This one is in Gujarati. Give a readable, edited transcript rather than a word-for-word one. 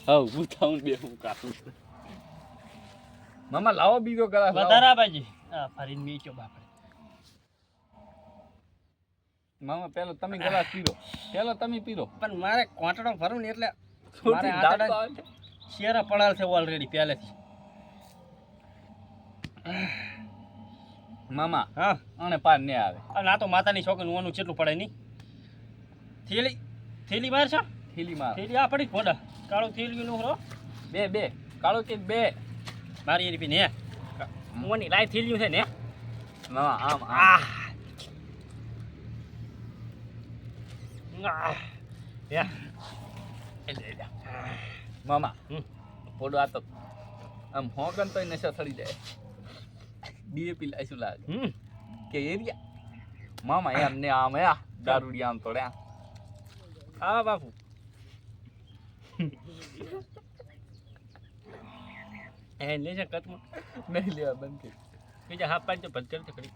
હા ઉતાવળ બે હું કાપું મામા લાવો બીજો ગ્લાસ વધારા બાજી આ ફરીને મીચો બાપરે મામા પેલો તમે ગ્લાસ પીરો પેલો તમે પીરો પણ મારે કોંટડો ભરું ને એટલે મારે થોડી દાંત આંતડા આવે છે. શેરા પડાલ છે ઓલરેડી પહેલેથી મામા હા અને પાર ને આવે અને આ તો માતાની છોકરી ઓનું કેટલું પડે નહીં થેલી માર છે થેલી માર થેલી આ પડી ફોડા કાળું થેલી નું હરો બે કાળો કે બે મારી એની પીને હે મોની લાઈ થેલ્યું છે ને મામા આમ આ યા મામા પોડો આ તો આમ હોગન તો નશા થડી જાય ડીએપી લાઈશું લાગે કે એરિયા મામા એમ ને આમ આ દારૂડી આમ તોડ્યા આ બાપુ એ લે છે કટમાં નહીં લેવા બંધ કરી બીજા હાફ પાડ તો ભટકલ તો કરી